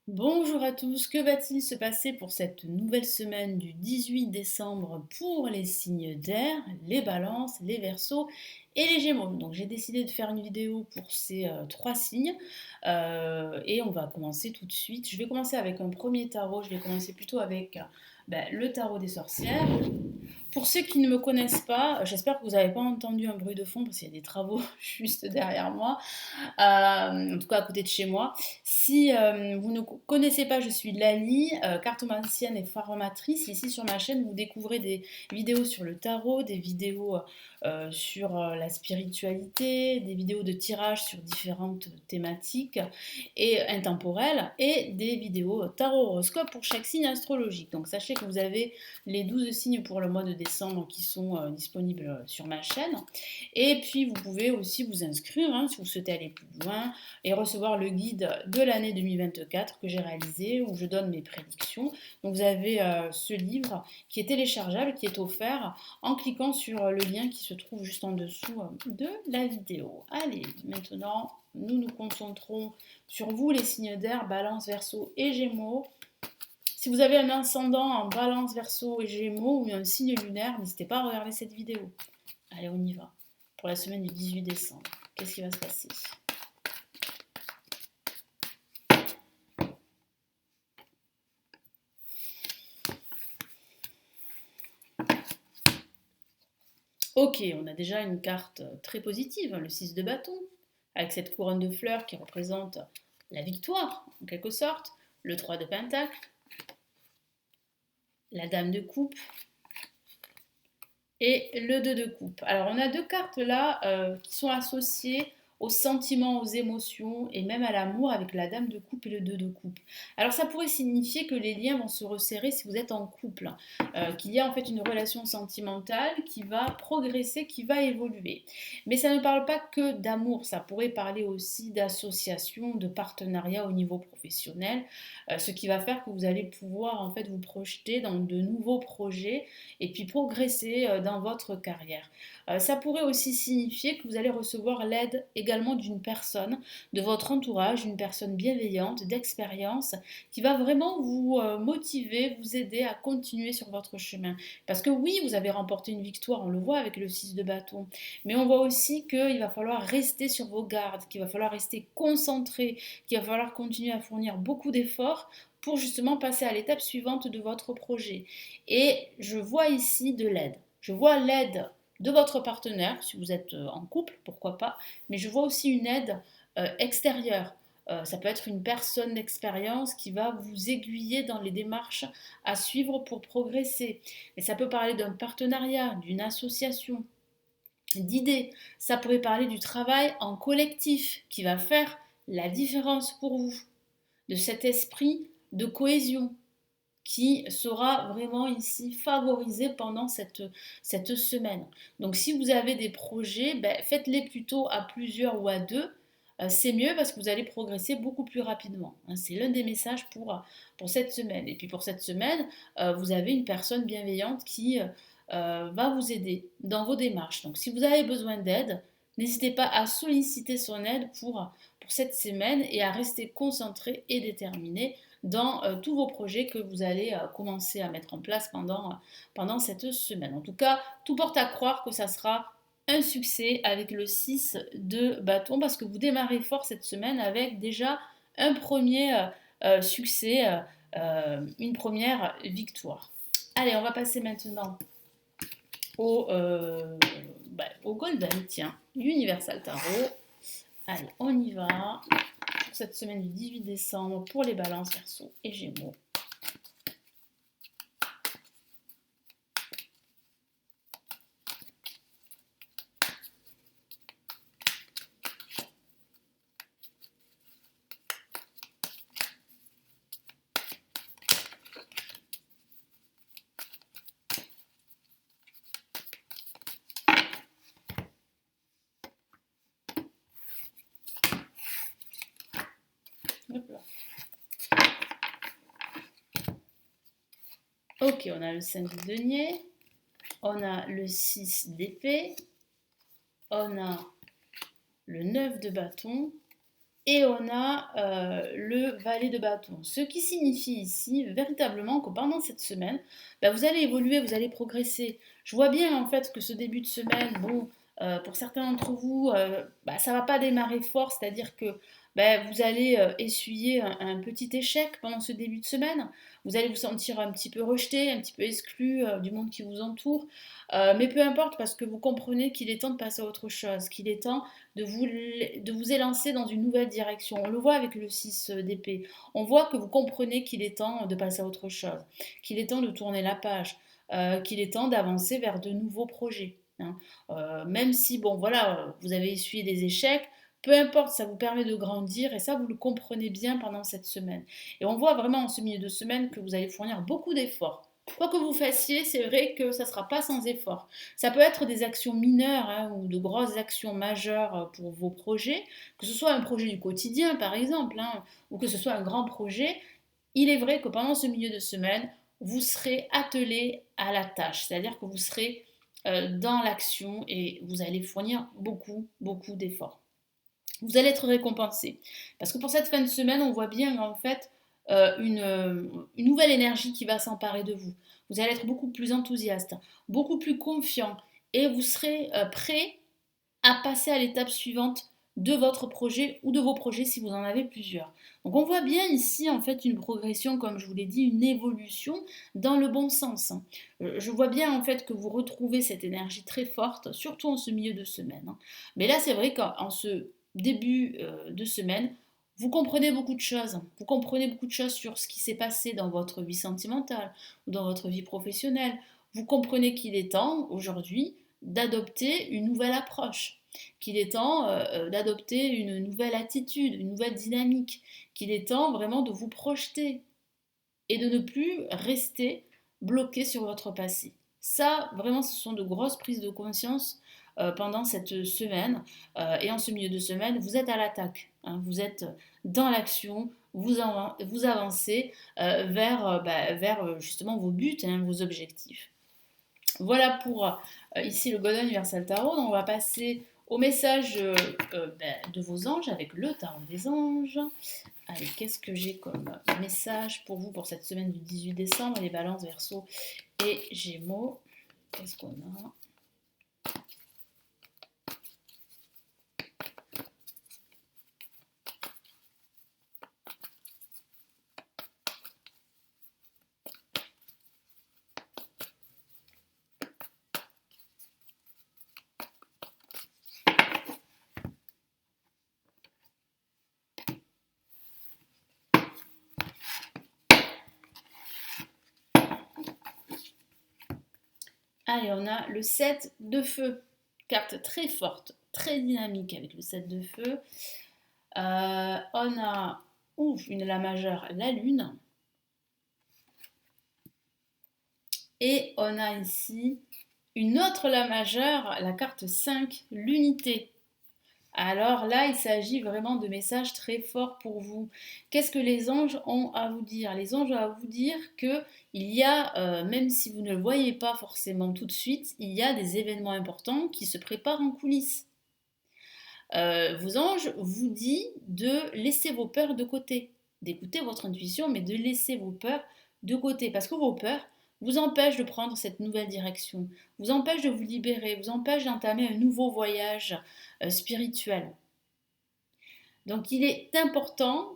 Bonjour à tous, que va-t-il se passer pour cette nouvelle semaine du 18 décembre pour les signes d'air, les balances, les verseaux et les gémeaux? Donc j'ai décidé de faire une vidéo pour ces trois signes et on va commencer tout de suite. Je vais commencer avec un premier tarot, je vais commencer plutôt avec le tarot des sorcières. Pour ceux qui ne me connaissent pas, j'espère que vous n'avez pas entendu un bruit de fond parce qu'il y a des travaux juste derrière moi. En tout cas à côté de chez moi. Si vous ne connaissez pas, je suis Lali, cartomancienne et formatrice. Ici sur ma chaîne, vous découvrez des vidéos sur le tarot, des vidéos sur la spiritualité, des vidéos de tirage sur différentes thématiques et intemporelles, et des vidéos tarot horoscope pour chaque signe astrologique. Donc sachez que vous avez les 12 signes pour le mois de décembre qui sont disponibles sur ma chaîne. Et puis vous pouvez aussi vous inscrire si vous souhaitez aller plus loin et recevoir le guide de l'année 2024 que j'ai réalisé où je donne mes prédictions. Donc vous avez ce livre qui est téléchargeable, qui est offert en cliquant sur le lien qui se trouve juste en dessous de la vidéo. Allez, maintenant nous nous concentrons sur vous les signes d'air, balance, verseau et gémeaux. Si vous avez un ascendant en balance, verseau et gémeaux ou un signe lunaire, n'hésitez pas à regarder cette vidéo. Allez, on y va. Pour la semaine du 18 décembre, qu'est-ce qui va se passer? Ok, on a déjà une carte très positive, le 6 de bâton, avec cette couronne de fleurs qui représente la victoire, en quelque sorte, le 3 de pentacle, la dame de coupe et le 2 de coupe. Alors on a deux cartes là qui sont associées aux sentiments, aux émotions et même à l'amour avec la dame de coupe et le 2 de coupe. Alors ça pourrait signifier que les liens vont se resserrer si vous êtes en couple, qu'il y a en fait une relation sentimentale qui va progresser, qui va évoluer. Mais ça ne parle pas que d'amour, ça pourrait parler aussi d'association, de partenariat au niveau professionnel, ce qui va faire que vous allez pouvoir en fait vous projeter dans de nouveaux projets et puis progresser dans votre carrière. Ça pourrait aussi signifier que vous allez recevoir l'aide également d'une personne de votre entourage, une personne bienveillante, d'expérience, qui va vraiment vous motiver, vous aider à continuer sur votre chemin. Parce que oui, vous avez remporté une victoire, on le voit avec le 6 de bâton, mais on voit aussi qu'il va falloir rester sur vos gardes, qu'il va falloir rester concentré, qu'il va falloir continuer à fournir beaucoup d'efforts pour justement passer à l'étape suivante de votre projet. Et je vois ici de l'aide. Je vois l'aide de votre partenaire, si vous êtes en couple, pourquoi pas, mais je vois aussi une aide extérieure. Ça peut être une personne d'expérience qui va vous aiguiller dans les démarches à suivre pour progresser. Mais ça peut parler d'un partenariat, d'une association, d'idées. Ça pourrait parler du travail en collectif qui va faire la différence pour vous, de cet esprit de cohésion qui sera vraiment ici favorisé pendant cette semaine. Donc si vous avez des projets, faites-les plutôt à plusieurs ou à deux. C'est mieux parce que vous allez progresser beaucoup plus rapidement. C'est l'un des messages pour cette semaine. Et puis pour cette semaine, vous avez une personne bienveillante qui va vous aider dans vos démarches. Donc si vous avez besoin d'aide, n'hésitez pas à solliciter son aide pour cette semaine et à rester concentré et déterminé dans tous vos projets que vous allez commencer à mettre en place pendant cette semaine. En tout cas, tout porte à croire que ça sera un succès avec le 6 de bâton parce que vous démarrez fort cette semaine avec déjà un premier succès, une première victoire. Allez, on va passer maintenant au, au Golden, tiens, Universal Tarot. Allez, on y va pour cette semaine du 18 décembre pour les balances, verseaux et gémeaux. Hop là. Ok, on a le 5 de denier, on a le 6 d'épée, on a le 9 de bâton et on a le valet de bâton. Ce qui signifie ici véritablement que pendant cette semaine, bah, vous allez évoluer, vous allez progresser. Je vois bien en fait que ce début de semaine, bon, pour certains d'entre vous, bah, ça ne va pas démarrer fort, c'est-à-dire que bah, vous allez essuyer un petit échec pendant ce début de semaine. Vous allez vous sentir un petit peu rejeté, un petit peu exclu du monde qui vous entoure. Mais peu importe, parce que vous comprenez qu'il est temps de passer à autre chose, qu'il est temps de vous élancer dans une nouvelle direction. On le voit avec le 6 d'épée. On voit que vous comprenez qu'il est temps de passer à autre chose, qu'il est temps de tourner la page, qu'il est temps d'avancer vers de nouveaux projets, hein. Même si, bon, voilà, vous avez essuyé des échecs, peu importe, ça vous permet de grandir et ça, vous le comprenez bien pendant cette semaine. Et on voit vraiment en ce milieu de semaine que vous allez fournir beaucoup d'efforts. Quoi que vous fassiez, c'est vrai que ça ne sera pas sans effort. Ça peut être des actions mineures, hein, ou de grosses actions majeures pour vos projets, que ce soit un projet du quotidien par exemple, hein, ou que ce soit un grand projet. Il est vrai que pendant ce milieu de semaine, vous serez attelé à la tâche, c'est-à-dire que vous serez dans l'action et vous allez fournir beaucoup, beaucoup d'efforts. Vous allez être récompensé. Parce que pour cette fin de semaine, on voit bien en fait une nouvelle énergie qui va s'emparer de vous. Vous allez être beaucoup plus enthousiaste, beaucoup plus confiant et vous serez prêt à passer à l'étape suivante de votre projet ou de vos projets si vous en avez plusieurs. Donc on voit bien ici en fait une progression, comme je vous l'ai dit, une évolution dans le bon sens. Je vois bien en fait que vous retrouvez cette énergie très forte, surtout en ce milieu de semaine. Mais là c'est vrai qu'en ce début de semaine, vous comprenez beaucoup de choses. Vous comprenez beaucoup de choses sur ce qui s'est passé dans votre vie sentimentale ou dans votre vie professionnelle. Vous comprenez qu'il est temps aujourd'hui d'adopter une nouvelle approche, qu'il est temps d'adopter une nouvelle attitude, une nouvelle dynamique, qu'il est temps vraiment de vous projeter et de ne plus rester bloqué sur votre passé. Ça, vraiment, ce sont de grosses prises de conscience pendant cette semaine. Et en ce milieu de semaine, vous êtes à l'attaque, hein, vous êtes dans l'action, vous avancez vers justement vos buts, hein, vos objectifs. Voilà pour ici le Golden Universal Tarot. Donc on va passer au message de vos anges avec le tarot des anges. Allez, qu'est-ce que j'ai comme message pour vous pour cette semaine du 18 décembre, les balances, Verseau et Gémeaux. Qu'est-ce qu'on a? Allez, on a le 7 de feu. Carte très forte, très dynamique avec le 7 de feu. On a une La majeure, la lune. Et on a ici une autre La majeure, la carte 5, l'unité. Alors là, il s'agit vraiment de messages très forts pour vous. Qu'est-ce que les anges ont à vous dire? Les anges ont à vous dire que il y a, même si vous ne le voyez pas forcément tout de suite, il y a des événements importants qui se préparent en coulisses. Vos anges vous disent de laisser vos peurs de côté, d'écouter votre intuition, mais de laisser vos peurs de côté, parce que vos peurs vous empêchent de prendre cette nouvelle direction, vous empêchent de vous libérer, vous empêchent d'entamer un nouveau voyage spirituel. Donc il est important,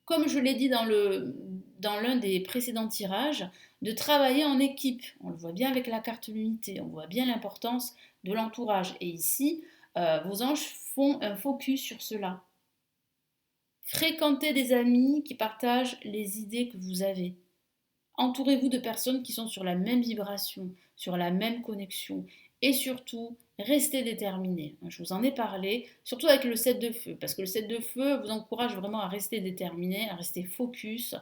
comme je l'ai dit dans l'un des précédents tirages, de travailler en équipe. On le voit bien avec la carte l'unité, on voit bien l'importance de l'entourage. Et ici, vos anges font un focus sur cela. Fréquentez des amis qui partagent les idées que vous avez. Entourez-vous de personnes qui sont sur la même vibration, sur la même connexion. Et surtout, restez déterminés. Je vous en ai parlé, surtout avec le 7 de feu, parce que le 7 de feu vous encourage vraiment à rester déterminé, à rester focus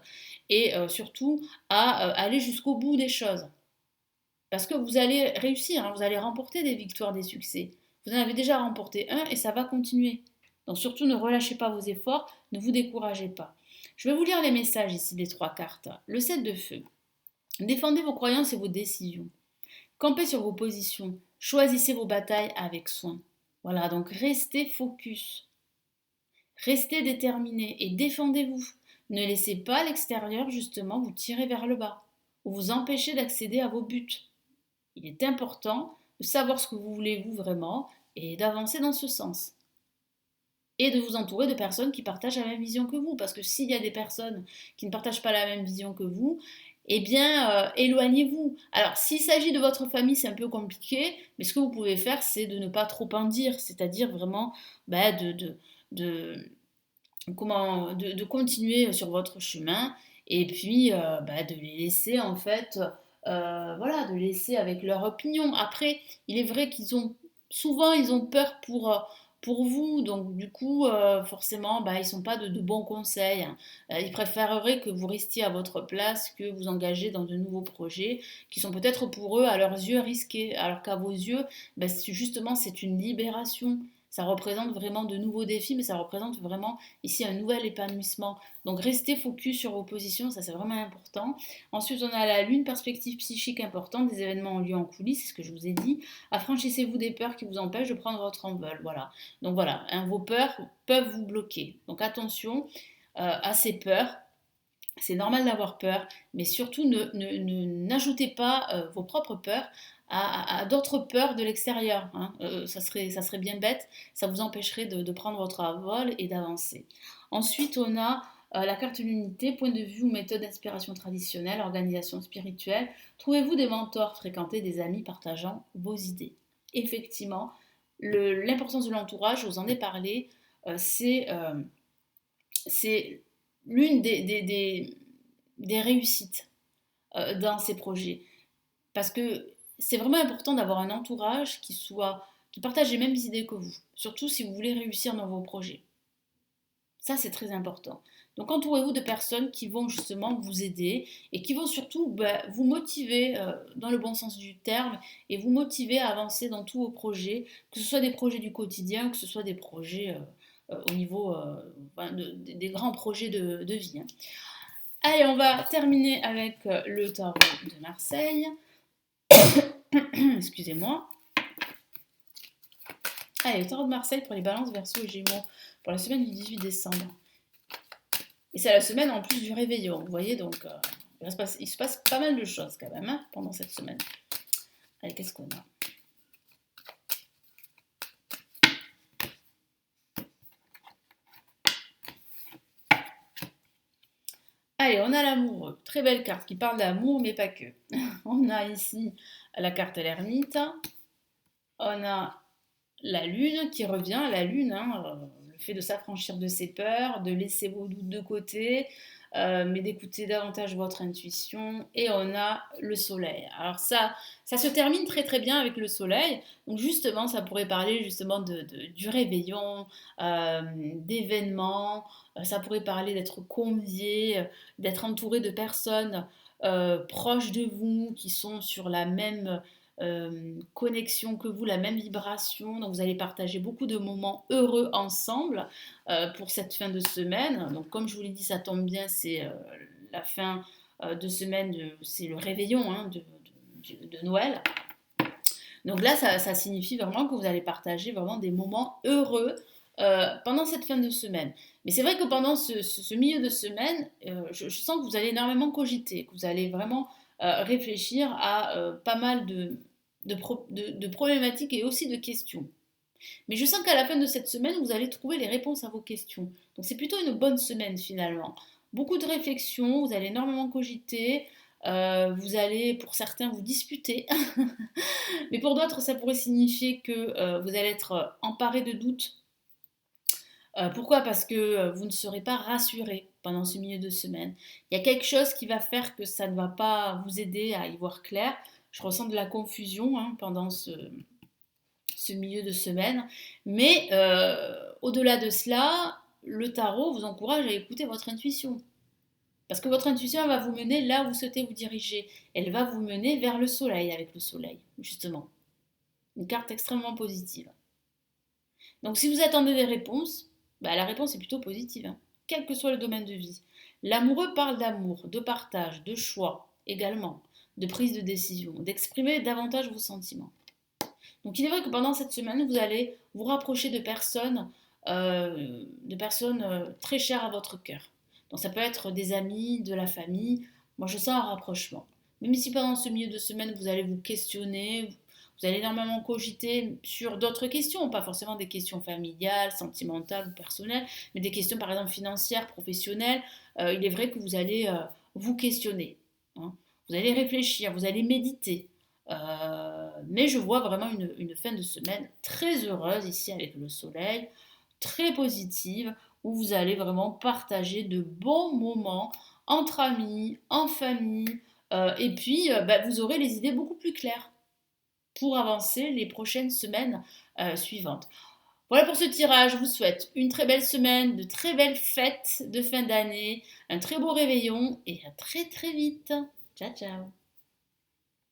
et surtout à aller jusqu'au bout des choses. Parce que vous allez réussir, hein, vous allez remporter des victoires, des succès. Vous en avez déjà remporté un et ça va continuer. Donc surtout ne relâchez pas vos efforts, ne vous découragez pas. Je vais vous lire les messages ici des trois cartes. Le 7 de feu. Défendez vos croyances et vos décisions. Campez sur vos positions. Choisissez vos batailles avec soin. Voilà, donc restez focus. Restez déterminé et défendez-vous. Ne laissez pas l'extérieur justement vous tirer vers le bas ou vous empêcher d'accéder à vos buts. Il est important de savoir ce que vous voulez vous vraiment et d'avancer dans ce sens. Et de vous entourer de personnes qui partagent la même vision que vous. Parce que s'il y a des personnes qui ne partagent pas la même vision que vous, eh bien, éloignez-vous. Alors, s'il s'agit de votre famille, c'est un peu compliqué, mais ce que vous pouvez faire, c'est de ne pas trop en dire, c'est-à-dire vraiment bah, de, de continuer sur votre chemin et puis bah, de les laisser en fait, voilà, de laisser avec leur opinion. Après, il est vrai qu'ils ont souvent ils ont peur pour vous, donc du coup, forcément, bah, ils ne sont pas de bons conseils, hein. Ils préféreraient que vous restiez à votre place, que vous engagez dans de nouveaux projets qui sont peut-être pour eux, à leurs yeux, risqués, alors qu'à vos yeux, bah, justement, c'est une libération. Ça représente vraiment de nouveaux défis, mais ça représente vraiment ici un nouvel épanouissement. Donc restez focus sur vos positions, ça c'est vraiment important. Ensuite, on a la lune, perspective psychique importante, des événements ont lieu en coulisses, c'est ce que je vous ai dit. Affranchissez-vous des peurs qui vous empêchent de prendre votre envol. Voilà. Donc voilà, hein, vos peurs peuvent vous bloquer. Donc attention à ces peurs. C'est normal d'avoir peur, mais surtout n'ajoutez pas vos propres peurs à d'autres peurs de l'extérieur, hein. Ça serait bien bête, ça vous empêcherait de prendre votre envol et d'avancer. Ensuite, on a la carte de l'unité, point de vue ou méthode d'inspiration traditionnelle, organisation spirituelle. Trouvez-vous des mentors, fréquentez des amis partageant vos idées. Effectivement, l'importance de l'entourage, je vous en ai parlé, c'est l'une des réussites dans ces projets. Parce que c'est vraiment important d'avoir un entourage qui partage les mêmes idées que vous, surtout si vous voulez réussir dans vos projets. Ça, c'est très important. Donc, entourez-vous de personnes qui vont justement vous aider et qui vont surtout vous motiver dans le bon sens du terme et vous motiver à avancer dans tous vos projets, que ce soit des projets du quotidien, que ce soit des projets au niveau des grands projets de vie, hein. Allez, on va terminer avec le tarot de Marseille. Excusez-moi. Allez, le tarot de Marseille pour les balances, Verseau et Gémeaux pour la semaine du 18 décembre. Et c'est la semaine en plus du réveillon, vous voyez, donc il se passe pas mal de choses quand même hein, pendant cette semaine. Allez, qu'est-ce qu'on a? Allez, on a l'amoureux. Très belle carte qui parle d'amour, mais pas que. On a ici la carte l'ermite. On a la lune qui revient. La lune, hein, le fait de s'affranchir de ses peurs, de laisser vos doutes de côté, mais d'écouter davantage votre intuition. Et on a le soleil. Alors ça se termine très très bien avec le soleil. Donc justement, ça pourrait parler justement du réveillon, d'événements. Ça pourrait parler d'être convié, d'être entouré de personnes proches de vous qui sont sur la même connexion que vous, la même vibration. Donc vous allez partager beaucoup de moments heureux ensemble pour cette fin de semaine. Donc comme je vous l'ai dit, ça tombe bien, c'est la fin de semaine, c'est le réveillon hein, de Noël. Donc là, ça signifie vraiment que vous allez partager vraiment des moments heureux pendant cette fin de semaine. Mais c'est vrai que pendant ce milieu de semaine, je sens que vous allez énormément cogiter, que vous allez vraiment réfléchir à pas mal de problématiques et aussi de questions. Mais je sens qu'à la fin de cette semaine, vous allez trouver les réponses à vos questions. Donc c'est plutôt une bonne semaine finalement. Beaucoup de réflexions, vous allez énormément cogiter, vous allez pour certains vous disputer, mais pour d'autres ça pourrait signifier que vous allez être emparé de doutes. Pourquoi? Parce que vous ne serez pas rassuré pendant ce milieu de semaine. Il y a quelque chose qui va faire que ça ne va pas vous aider à y voir clair. Je ressens de la confusion hein, pendant ce milieu de semaine. Mais au-delà de cela, le tarot vous encourage à écouter votre intuition. Parce que votre intuition va vous mener là où vous souhaitez vous diriger. Elle va vous mener vers le soleil avec le soleil, justement. Une carte extrêmement positive. Donc si vous attendez des réponses, la réponse est plutôt positive, hein, quel que soit le domaine de vie. L'amoureux parle d'amour, de partage, de choix également, de prise de décision, d'exprimer davantage vos sentiments. Donc il est vrai que pendant cette semaine, vous allez vous rapprocher de personnes de personnes très chères à votre cœur. Donc ça peut être des amis, de la famille. Moi, je sens un rapprochement. Même si pendant ce milieu de semaine, vous allez vous questionner, vous allez énormément cogiter sur d'autres questions, pas forcément des questions familiales, sentimentales ou personnelles, mais des questions par exemple financières, professionnelles. Il est vrai que vous allez vous questionner, hein. Vous allez réfléchir, vous allez méditer. Mais je vois vraiment une fin de semaine très heureuse ici avec le soleil, très positive, où vous allez vraiment partager de bons moments entre amis, en famille, et puis bah, vous aurez les idées beaucoup plus claires pour avancer les prochaines semaines suivantes. Voilà pour ce tirage, je vous souhaite une très belle semaine, de très belles fêtes de fin d'année, un très beau réveillon et à très très vite. Ciao ciao.